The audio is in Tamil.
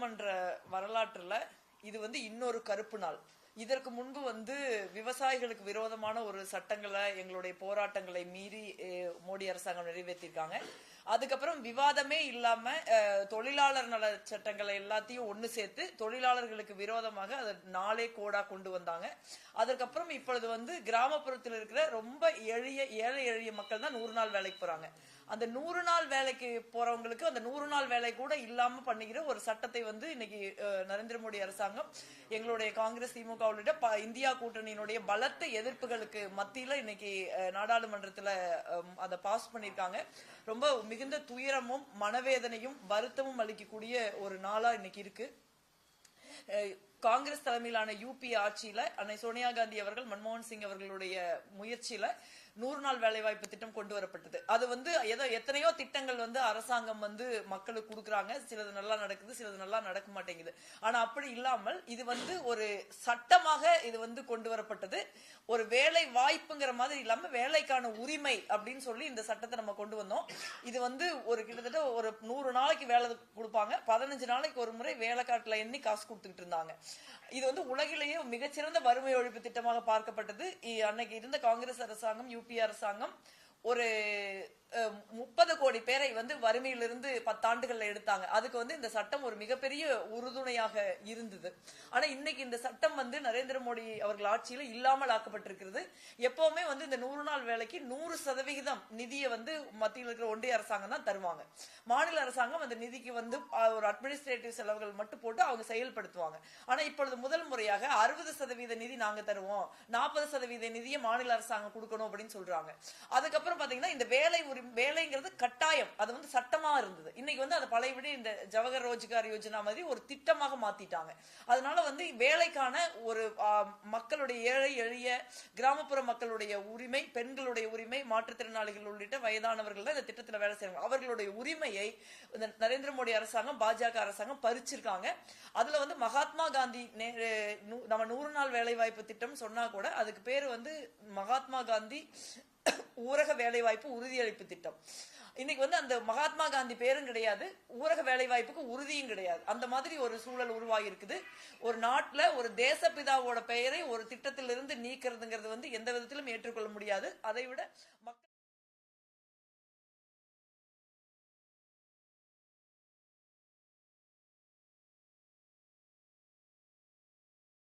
நாடாளுமன்ற வரலாற்றுல இது இன்னொரு கருப்பு நாள். இதற்கு முன்பு விவசாயிகளுக்கு விரோதமான ஒரு சட்டங்களை எங்களுடைய போராட்டங்களை மீறி மோடி அரசாங்கம் நிறைவேற்றிருக்காங்க. அதுக்கப்புறம் விவாதமே இல்லாம தொழிலாளர் நல சட்டங்களை எல்லாத்தையும் ஒண்ணு சேர்த்து தொழிலாளர்களுக்கு விரோதமாக அதை நாளே கோடா கொண்டு வந்தாங்க. அதுக்கப்புறம் இப்பொழுது கிராமப்புறத்தில் இருக்கிற ரொம்ப ஏழை எளிய மக்கள் தான் 100 நாள் வேலைக்கு போறாங்க. அந்த 100 நாள் வேலைக்கு போறவங்களுக்கு அந்த 100 நாள் வேலை கூட இல்லாம பண்ணுகிற ஒரு சட்டத்தை இன்னைக்கு நரேந்திர மோடி அரசாங்கம் எங்களுடைய காங்கிரஸ் திமுக உள்ளிட்ட இந்தியா கூட்டணியினுடைய பலத்த எதிர்ப்புகளுக்கு மத்தியில இன்னைக்கு நாடாளுமன்றத்துல அதை பாஸ் பண்ணிருக்காங்க. ரொம்ப மிகுந்த துயரமும் மனவேதனையும் வருத்தமும் அளிக்கக்கூடிய ஒரு நாளா இன்னைக்கு இருக்கு. காங்கிரஸ் தலைமையிலான யூபி ஆட்சியில அன்னை சோனியா காந்தி அவர்கள் மன்மோகன் சிங் அவர்களுடைய முயற்சியில 100 நாள் வேலைவாய்ப்பு திட்டம் கொண்டு வரப்பட்டது. அது ஏதோ எத்தனையோ திட்டங்கள் அரசாங்கம் மக்களுக்கு கொடுக்குறாங்க. சிலது நல்லா நடக்குது, சிலது நல்லா நடக்க மாட்டேங்குது. ஆனா அப்படி இல்லாமல் இது ஒரு சட்டமாக இது கொண்டு வரப்பட்டது. ஒரு வேலை வாய்ப்புங்கிற மாதிரி இல்லாம வேலைக்கான உரிமை அப்படின்னு சொல்லி இந்த சட்டத்தை நம்ம கொண்டு வந்தோம். இது ஒரு கிட்டத்தட்ட ஒரு 100 நாளைக்கு வேலை கொடுப்பாங்க, 15 நாளைக்கு ஒரு முறை வேலைக்காட்டுல எண்ணி காசு கொடுத்துக்கிட்டு இருந்தாங்க. இது உலகிலேயே மிகச்சிறந்த வறுமை ஒழிப்பு திட்டமாக பார்க்கப்பட்டது. அன்னைக்கு இருந்த காங்கிரஸ் அரசாங்கம், யூபி அரசாங்கம் ஒரு 30 கோடி பேரை வறுமையிலிருந்து 10 ஆண்டுகள்ல எடுத்தாங்க. அதுக்கு இந்த சட்டம் ஒரு மிகப்பெரிய உறுதுணையாக இருந்தது. ஆனா இன்னைக்கு இந்த சட்டம் நரேந்திர மோடி அவர்கள் ஆட்சியில இல்லாமல் ஆக்கப்பட்டிருக்கிறது. எப்பவுமே இந்த 100 நாள் வேலைக்கு 100% நிதியை மத்தியில் இருக்கிற ஒன்றிய அரசாங்கம் தான் தருவாங்க. மாநில அரசாங்கம் அந்த நிதிக்கு ஒரு அட்மினிஸ்ட்ரேட்டிவ் செலவுகள் மட்டும் போட்டு அவங்க செயல்படுத்துவாங்க. ஆனா இப்பொழுது முதல் முறையாக 60% நிதி நாங்க தருவோம், 40% நிதியை மாநில அரசாங்கம் கொடுக்கணும் அப்படின்னு சொல்றாங்க. அதுக்கப்புறம் பாத்தீங்கன்னா இந்த வேலைங்கிறது கட்டாயம், அது சட்டமா இருந்தது. இன்னைக்கு அதை பழையபடி இந்த ஜவஹர் ரோஜ்கார் யோஜனா மாதிரி ஒரு திட்டமாக மாத்திட்டாங்க. அதனால வேலைக்கான ஒரு மக்களுடைய ஏழை எளிய கிராமப்புற மக்களுடைய உரிமை, பெண்களுடைய உரிமை, மாற்றுத்திறனாளிகள் உள்ளிட்ட வயதானவர்கள் தான் இந்த திட்டத்தில் வேலை செய்யறாங்க. அவர்களுடைய உரிமையை நரேந்திர மோடி அரசாங்கம், பாஜக அரசாங்கம் பறிச்சிருக்காங்க. அதுல மகாத்மா காந்தி நம்ம 100 நாள் வேலை வாய்ப்பு திட்டம் சொன்னா கூட அதுக்கு பேரு மகாத்மா காந்தி ஊரக வேலைவாய்ப்பு உறுதியளிப்பு திட்டம். இன்னைக்கு அந்த மகாத்மா காந்தி பேரும் கிடையாது, ஊரக வேலைவாய்ப்புக்கு உறுதியும் கிடையாது. அந்த மாதிரி ஒரு சூழல் உருவாகி இருக்குது. ஒரு நாட்டுல ஒரு தேசப்பிதாவோட பெயரை ஒரு திட்டத்திலிருந்து நீக்கிறதுங்கிறது எந்த விதத்திலும் ஏற்றுக்கொள்ள முடியாது. அதை விட